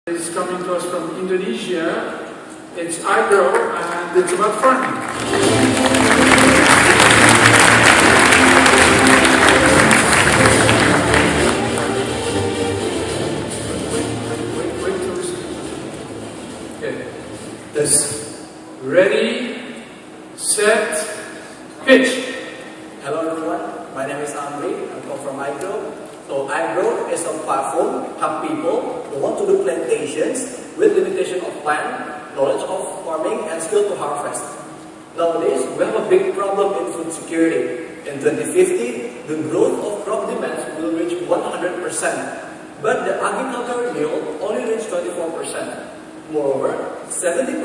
Is coming to us from Indonesia. It's iGrow and it's about farming. Wait till we see. Okay. This. Ready, set, pitch. Hello everyone, my name is Amri. I'm from iGrow. So iGrow is a platform to help people who want to do plantations with limitation of land, knowledge of farming, and skill to harvest. Nowadays, we have a big problem in food security. In 2050, the growth of crop demands will reach 100%, but the agricultural yield only reach 24%. Moreover, 70%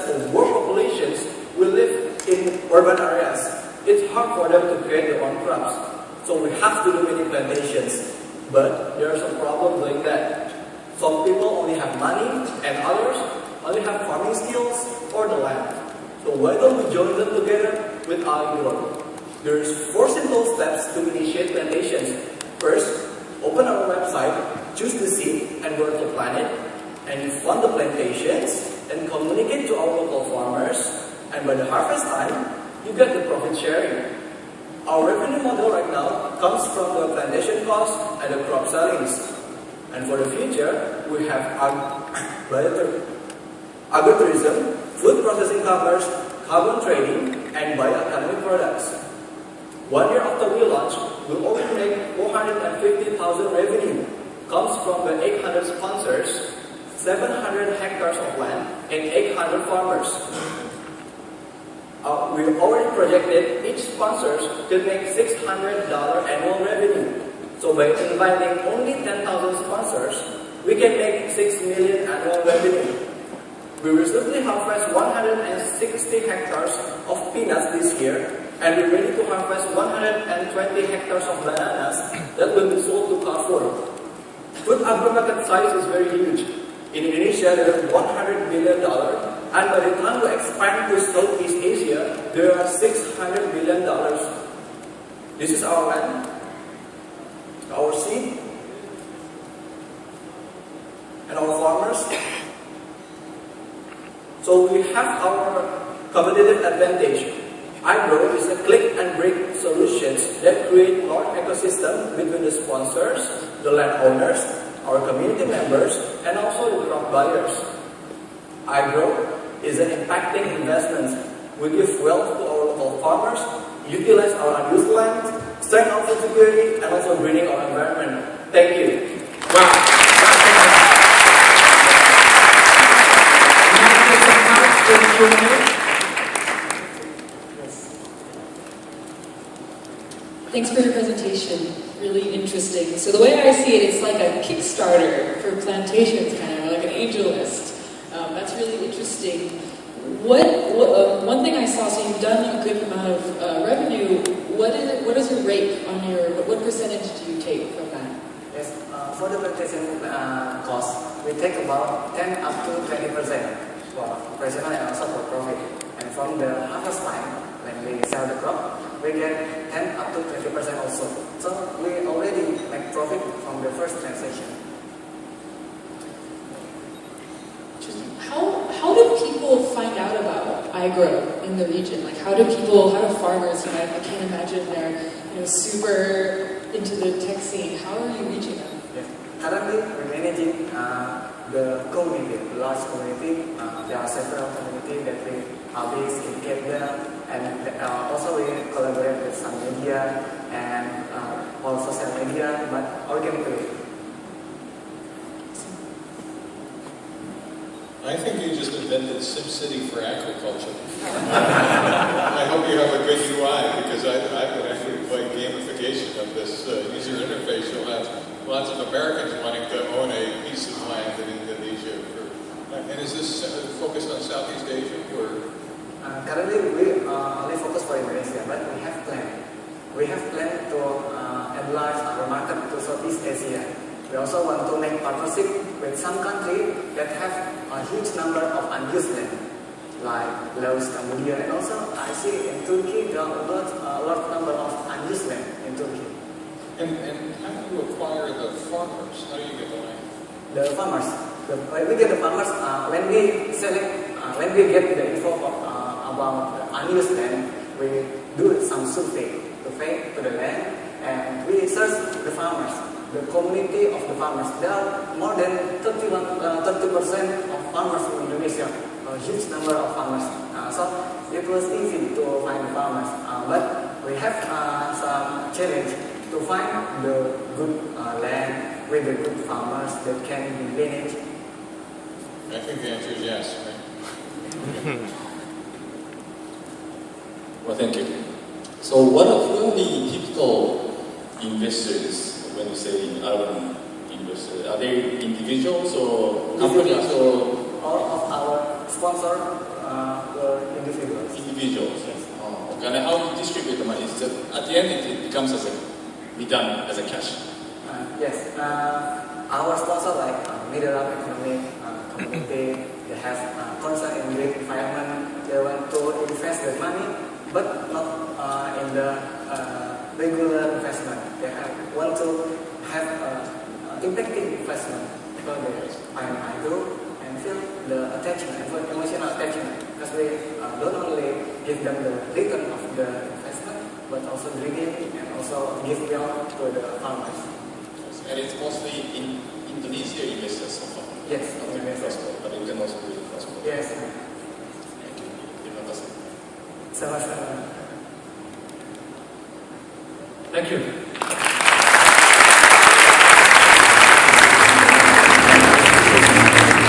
of world populations will live in urban areas. It's hard for them to create their own crops. So we have to do many plantations, but there are some problems doing that. Some people only have money and others only have farming skills or the land. So why don't we join them together with iGrow? There's 4 simple steps to initiate plantations. First, open our website, choose the seed and where to plant it, and you fund the plantations and communicate to our local farmers, and by the harvest time, you get the profit sharing. Our revenue model right now comes from the plantation cost and the crop sellings. And for the future, we have agritourism, food processing commerce, carbon trading, and bioeconomic products. 1 year after we launch, we'll already make 450,000 revenue. Comes from the 800 sponsors, 700 hectares of land, and 800 farmers. We already projected each sponsor could make $600 annual revenue. So by inviting only 10,000 sponsors, we can make 6 million annual revenue. We recently harvested 160 hectares of peanuts this year, and we're ready to harvest 120 hectares of bananas that will be sold to Carrefour. Food agro market size is very huge. In Indonesia, there is $100 billion, and by the time we expand to Southeast Asia, there are $600 billion. This is our land, our seed, and our farmers. So we have our competitive advantage. iGrow is a click and break solutions that create large ecosystem between the sponsors, the landowners, our community members, and also the crop buyers. iGrow is an impacting investment. We give wealth to our local farmers, utilize our unused land, strengthen our food security, and also greening our environment. Thank you. Wow. Thanks for your presentation. Really interesting. So the way I see it, it's like a Kickstarter for plantations, kind of like an angel list. That's really interesting. One thing I saw, so you've done a good amount of revenue. What is your rate on your? What percentage do you take from that? Yes, for the plantation cost, we take about 10 up to 20% for operational and also for profit. And from the harvest time, when we sell the crop, we get 10 up to 20% also. So we already make profit from the first transaction. How do people find out about iGrow in the region? Like how do farmers, I can't imagine they're super into the tech scene. How are you reaching them? Yes. Currently, we're managing the community, the large community. There are several communities that we publish, educate them, and also we collaborate with some media and all social media, but organically. I think you just invented SimCity for agriculture. I hope you have a good UI, because I would actually play gamification of this user interface. You'll have lots of Americans wanting to own a piece of land in Indonesia. And is this focused on Southeast Asia? Or? Currently, we only focus for Indonesia, but we have planned. We have planned to enlarge our market to Southeast Asia. We also want to make partnership with some countries that have a huge number of unused land, like Laos, Cambodia, and also I see in Turkey there are a large number of unused land in Turkey. And how do you acquire the farmers? How do you get the land? The farmers. When we get the farmers, when we select, when we get the info about unused land, we do some survey to the land, and we search the farmers, the community of the farmers. There are more than 30% of farmers in Indonesia, a huge number of farmers. So it was easy to find farmers, but we have some challenge to find the good land with the good farmers that can be managed. I think the answer is yes, right? Well, thank you. So what are the typical investors when you say urban investors? Are they individuals or companies or? All of our sponsors were individuals. Individuals. Yes. Oh, okay. And how do you distribute the money? Is that at the end it becomes be done as a cash? Yes. Our sponsor like middle up economic community, they have concern in green environment. They want to invest their money, but not in the regular investment. They want to have impacting investment because they find iGrow and feel the attachment, emotional attachment. Because we don't only give them the return of the investment, but also regain and also give beyond to the farmers. And it's mostly in Indonesia investors so far. Yes, Not in cross-border, but you can also do it cross-border. yes. Thank you. Terima kasih. Sama-sama. Thank you.